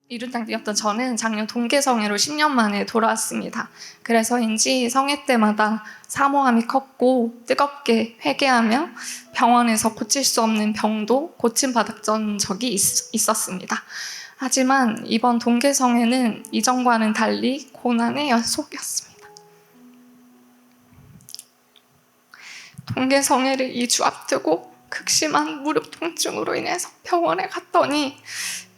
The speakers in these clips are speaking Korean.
이루당이었던 저는 작년 동계성애로 10년 만에 돌아왔습니다. 그래서인지 성애 때마다 사모함이 컸고 뜨겁게 회개하며 병원에서 고칠 수 없는 병도 고침받았던 적이 있었습니다. 하지만 이번 동계성애는 이전과는 달리 고난의 연속이었습니다. 동계성애를 2주 앞두고 극심한 무릎 통증으로 인해서 병원에 갔더니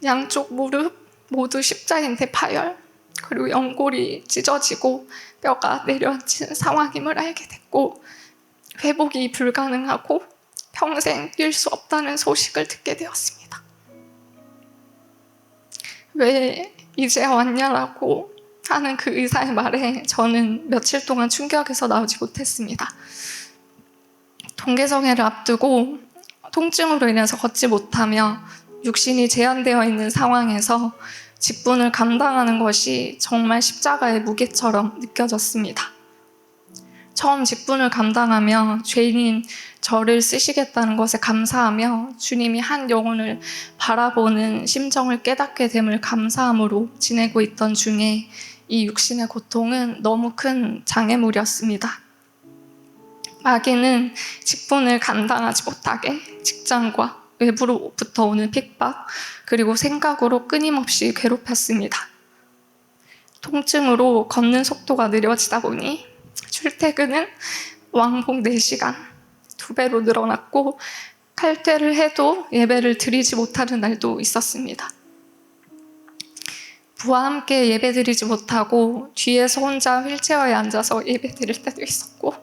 양쪽 무릎 모두 십자인대 파열, 그리고 연골이 찢어지고 뼈가 내려앉히는 상황임을 알게 됐고, 회복이 불가능하고 평생 뛸 수 없다는 소식을 듣게 되었습니다. 왜 이제 왔냐라고 하는 그 의사의 말에 저는 며칠 동안 충격에서 나오지 못했습니다. 동계성애를 앞두고 통증으로 인해서 걷지 못하며 육신이 제한되어 있는 상황에서 직분을 감당하는 것이 정말 십자가의 무게처럼 느껴졌습니다. 처음 직분을 감당하며 죄인인 저를 쓰시겠다는 것에 감사하며 주님이 한 영혼을 바라보는 심정을 깨닫게 됨을 감사함으로 지내고 있던 중에 이 육신의 고통은 너무 큰 장애물이었습니다. 마귀는 직분을 감당하지 못하게 직장과 외부로부터 오는 핍박, 그리고 생각으로 끊임없이 괴롭혔습니다. 통증으로 걷는 속도가 느려지다 보니 출퇴근은 왕복 4시간, 2배로 늘어났고 칼퇴를 해도 예배를 드리지 못하는 날도 있었습니다. 부와 함께 예배 드리지 못하고 뒤에서 혼자 휠체어에 앉아서 예배 드릴 때도 있었고,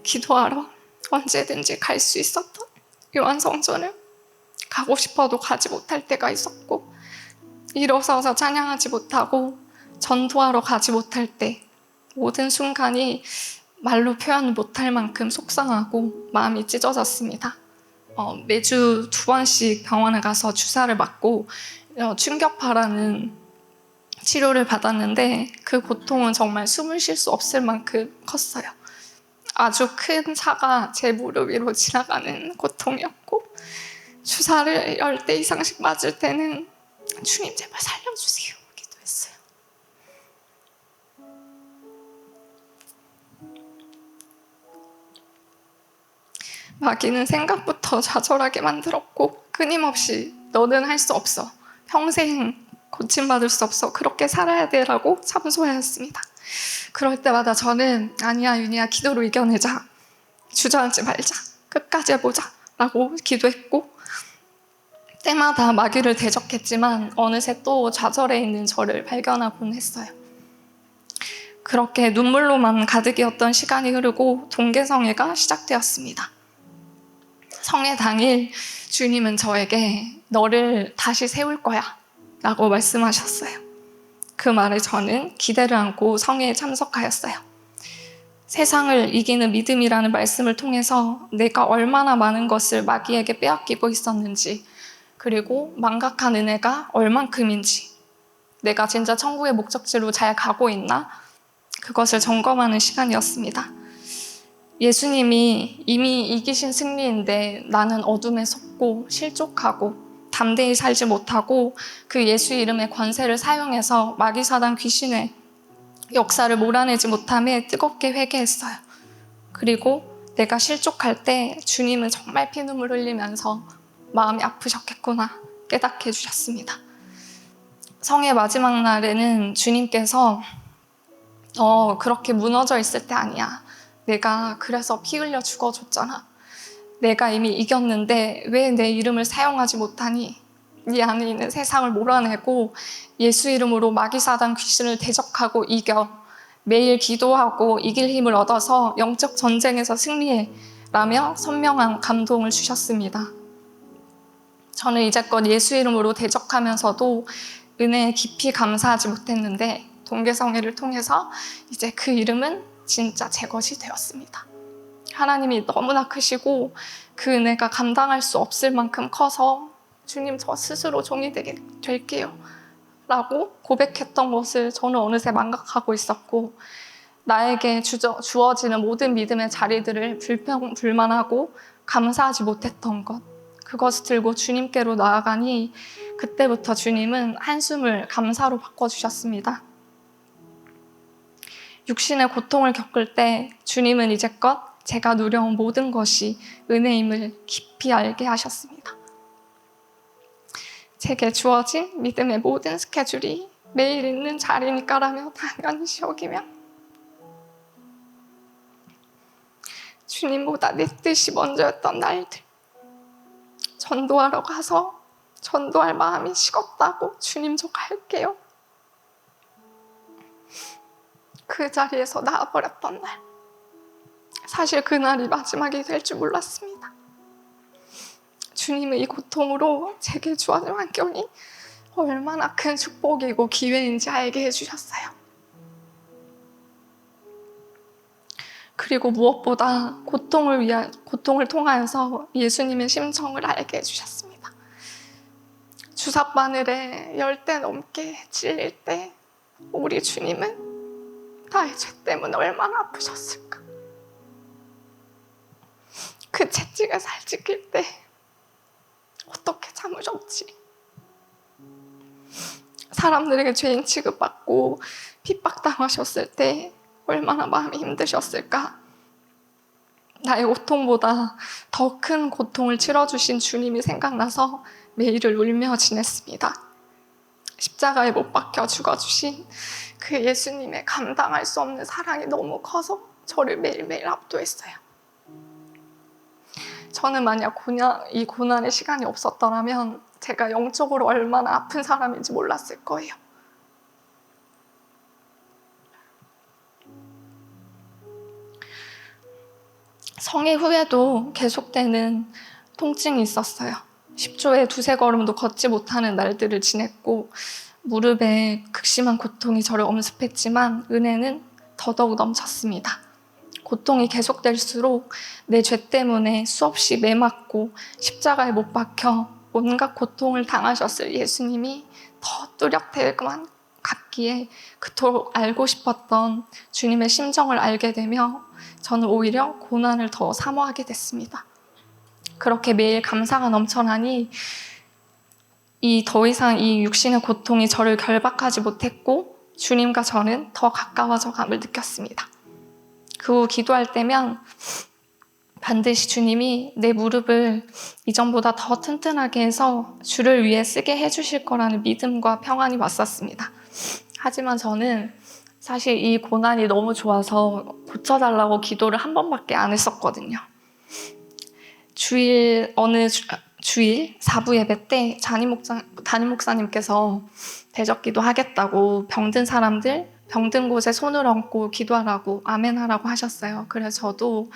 기도하러 언제든지 갈 수 있었던 요한성전을 가고 싶어도 가지 못할 때가 있었고, 일어서서 찬양하지 못하고 전도하러 가지 못할 때 모든 순간이 말로 표현 못할 만큼 속상하고 마음이 찢어졌습니다. 매주 2번씩 병원에 가서 주사를 맞고 충격파라는 치료를 받았는데 그 고통은 정말 숨을 쉴 수 없을 만큼 컸어요. 아주 큰 차가 제 무릎 위로 지나가는 고통이었고, 주사를 10대 이상씩 맞을 때는 주님 제발 살려주세요 기도했어요. 마귀는 생각부터 좌절하게 만들었고, 끊임없이 너는 할 수 없어, 평생 고침받을 수 없어, 그렇게 살아야 돼라고 참소하였습니다. 그럴 때마다 저는 아니야 윤희야, 기도로 이겨내자, 주저앉지 말자, 끝까지 해보자 라고 기도했고, 때마다 마귀를 대적했지만 어느새 또 좌절해 있는 저를 발견하곤 했어요. 그렇게 눈물로만 가득이었던 시간이 흐르고 동계성애가 시작되었습니다. 성애 당일 주님은 저에게 너를 다시 세울 거야 라고 말씀하셨어요. 그 말에 저는 기대를 안고 성애에 참석하였어요. 세상을 이기는 믿음이라는 말씀을 통해서 내가 얼마나 많은 것을 마귀에게 빼앗기고 있었는지, 그리고 망각한 은혜가 얼만큼인지, 내가 진짜 천국의 목적지로 잘 가고 있나, 그것을 점검하는 시간이었습니다. 예수님이 이미 이기신 승리인데 나는 어둠에 속고 실족하고 담대히 살지 못하고 그 예수 이름의 권세를 사용해서 마귀사단 귀신의 역사를 몰아내지 못함에 뜨겁게 회개했어요. 그리고 내가 실족할 때 주님은 정말 피눈물 흘리면서 마음이 아프셨겠구나 깨닫게 해주셨습니다. 성의 마지막 날에는 주님께서 그렇게 무너져 있을 때 아니야, 내가 그래서 피 흘려 죽어줬잖아, 내가 이미 이겼는데 왜 내 이름을 사용하지 못하니, 네 안에 있는 세상을 몰아내고 예수 이름으로 마귀사단 귀신을 대적하고 이겨, 매일 기도하고 이길 힘을 얻어서 영적 전쟁에서 승리해 라며 선명한 감동을 주셨습니다. 저는 이제껏 예수 이름으로 대적하면서도 은혜에 깊이 감사하지 못했는데 동계성애를 통해서 이제 그 이름은 진짜 제 것이 되었습니다. 하나님이 너무나 크시고 그 은혜가 감당할 수 없을 만큼 커서 주님 저 스스로 종이 될게요 라고 고백했던 것을 저는 어느새 망각하고 있었고, 나에게 주어지는 모든 믿음의 자리들을 불평불만하고 감사하지 못했던 것, 그것을 들고 주님께로 나아가니 그때부터 주님은 한숨을 감사로 바꿔주셨습니다. 육신의 고통을 겪을 때 주님은 이제껏 제가 누려온 모든 것이 은혜임을 깊이 알게 하셨습니다. 제게 주어진 믿음의 모든 스케줄이 매일 있는 자리니까라며 당연시 여기며 주님보다 내 뜻이 먼저였던 날들, 전도하러 가서 전도할 마음이 식었다고 주님 저 갈게요. 그 자리에서 나와버렸던 날, 사실 그날이 마지막이 될 줄 몰랐습니다. 주님은 이 고통으로 제게 주어진 환경이 얼마나 큰 축복이고 기회인지 알게 해주셨어요. 그리고 무엇보다 고통을 통하여서 예수님의 심정을 알게 해주셨습니다. 주삿바늘에 10대 넘게 찔릴 때 우리 주님은 나의 죄 때문에 얼마나 아프셨을까. 그 채찍에 살 찍힐 때 어떻게 참으셨지. 사람들에게 죄인 취급받고 핍박당하셨을 때 얼마나 마음이 힘드셨을까. 나의 고통보다 더 큰 고통을 치러주신 주님이 생각나서 매일을 울며 지냈습니다. 십자가에 못 박혀 죽어주신 그 예수님의 감당할 수 없는 사랑이 너무 커서 저를 매일매일 압도했어요. 저는 만약 이 고난의 시간이 없었더라면 제가 영적으로 얼마나 아픈 사람인지 몰랐을 거예요. 성회 후에도 계속되는 통증이 있었어요. 10조에 두세 걸음도 걷지 못하는 날들을 지냈고 무릎에 극심한 고통이 저를 엄습했지만 은혜는 더더욱 넘쳤습니다. 고통이 계속될수록 내 죄 때문에 수없이 매맞고 십자가에 못 박혀 온갖 고통을 당하셨을 예수님이 더 뚜렷되만 같기에 그토록 알고 싶었던 주님의 심정을 알게 되며 저는 오히려 고난을 더 사모하게 됐습니다. 그렇게 매일 감사가 넘쳐나니 더 이상 이 육신의 고통이 저를 결박하지 못했고 주님과 저는 더 가까워져 감을 느꼈습니다. 그 후 기도할 때면 반드시 주님이 내 무릎을 이전보다 더 튼튼하게 해서 주를 위해 쓰게 해주실 거라는 믿음과 평안이 왔었습니다. 하지만 저는 사실 이 고난이 너무 좋아서 고쳐달라고 기도를 한 번밖에 안 했었거든요. 어느 주일 4부 예배 때 담임 목사님께서 대적기도 하겠다고 병든 사람들 병든 곳에 손을 얹고 기도하라고 아멘하라고 하셨어요. 그래서 저도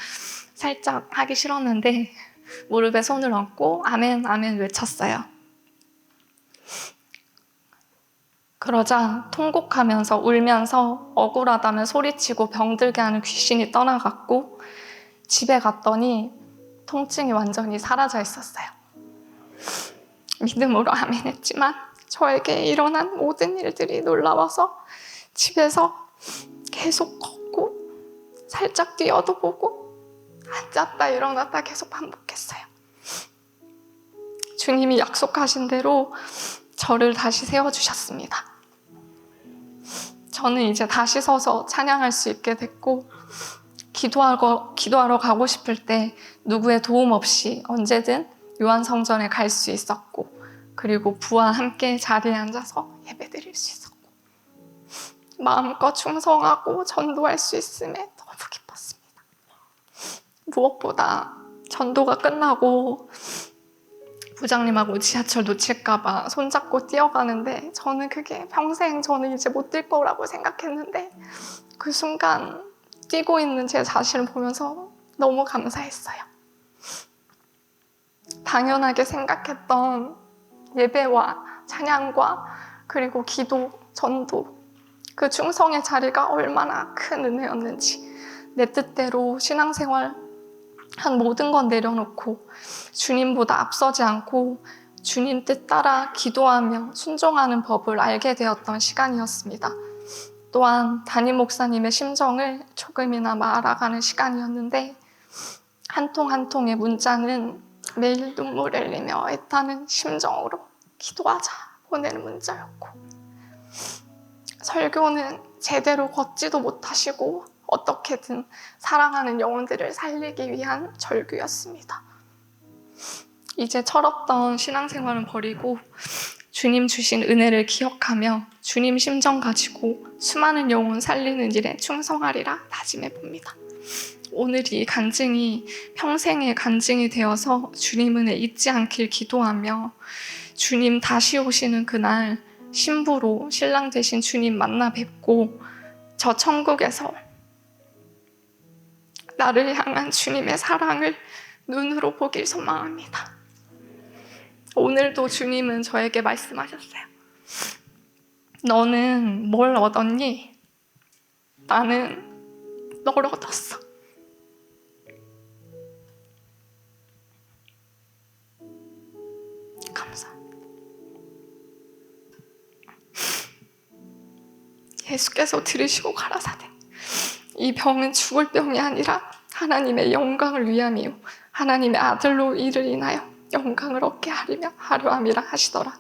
살짝 하기 싫었는데 무릎에 손을 얹고 아멘 아멘 외쳤어요. 그러자 통곡하면서 울면서 억울하다며 소리치고 병들게 하는 귀신이 떠나갔고 집에 갔더니 통증이 완전히 사라져 있었어요. 믿음으로 아멘 했지만 저에게 일어난 모든 일들이 놀라워서 집에서 계속 걷고 살짝 뛰어도 보고 앉았다 일어났다 계속 반복했어요. 주님이 약속하신 대로 저를 다시 세워주셨습니다. 저는 이제 다시 서서 찬양할 수 있게 됐고 기도하러 가고 싶을 때 누구의 도움 없이 언제든 요한성전에 갈 수 있었고 그리고 부와 함께 자리에 앉아서 예배드릴 수 있었고 마음껏 충성하고 전도할 수 있음에 너무 기뻤습니다. 무엇보다 전도가 끝나고 부장님하고 지하철 놓칠까봐 손잡고 뛰어가는데 저는 그게 평생 저는 이제 못 뛸 거라고 생각했는데 그 순간 뛰고 있는 제 자신을 보면서 너무 감사했어요. 당연하게 생각했던 예배와 찬양과 그리고 기도, 전도 그 충성의 자리가 얼마나 큰 은혜였는지 내 뜻대로 신앙생활 한 모든 건 내려놓고 주님보다 앞서지 않고 주님 뜻 따라 기도하며 순종하는 법을 알게 되었던 시간이었습니다. 또한 담임 목사님의 심정을 조금이나마 알아가는 시간이었는데 한 통 한 통의 문자는 매일 눈물을 흘리며 애타는 심정으로 기도하자 보내는 문자였고, 설교는 제대로 걷지도 못하시고 어떻게든 사랑하는 영혼들을 살리기 위한 절규였습니다. 이제 철없던 신앙생활은 버리고 주님 주신 은혜를 기억하며 주님 심정 가지고 수많은 영혼 살리는 일에 충성하리라 다짐해 봅니다. 오늘 이 간증이 평생의 간증이 되어서 주님 은혜 잊지 않길 기도하며, 주님 다시 오시는 그날 신부로 신랑 되신 주님 만나 뵙고 저 천국에서 나를 향한 주님의 사랑을 눈으로 보길 소망합니다. 오늘도 주님은 저에게 말씀하셨어요. 너는 뭘 얻었니? 나는 널 얻었어. 감사합니다. 예수께서 들으시고 가라사대, 이 병은 죽을 병이 아니라 하나님의 영광을 위함이요 하나님의 아들로 이를 인하여 영광을 얻게 하려 함이라 하시더라.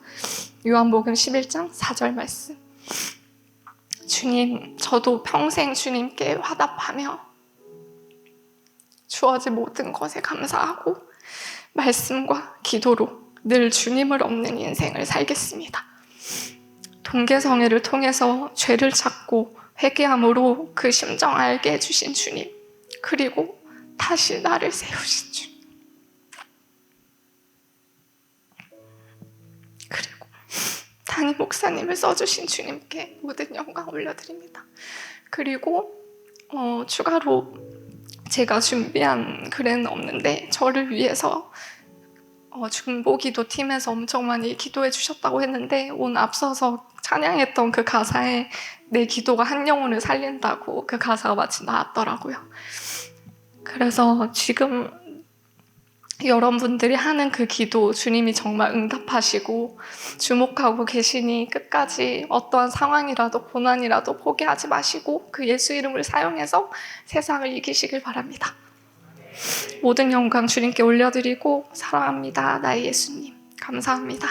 요한복음 11장 4절 말씀. 주님, 저도 평생 주님께 화답하며 주어진 모든 것에 감사하고 말씀과 기도로 늘 주님을 얻는 인생을 살겠습니다. 동계성회를 통해서 죄를 찾고 회개함으로 그 심정 알게 해주신 주님, 그리고 다시 나를 세우신 주님, 그리고 담임 목사님을 써주신 주님께 모든 영광 올려드립니다. 그리고 추가로 제가 준비한 글에는 없는데, 저를 위해서 중보기도 팀에서 엄청 많이 기도해 주셨다고 했는데, 오늘 앞서서 찬양했던 그 가사에 내 기도가 한 영혼을 살린다고 그 가사가 마치 나왔더라고요. 그래서 지금 여러분들이 하는 그 기도 주님이 정말 응답하시고 주목하고 계시니 끝까지 어떠한 상황이라도 고난이라도 포기하지 마시고 그 예수 이름을 사용해서 세상을 이기시길 바랍니다. 모든 영광 주님께 올려드리고, 사랑합니다. 나의 예수님 감사합니다.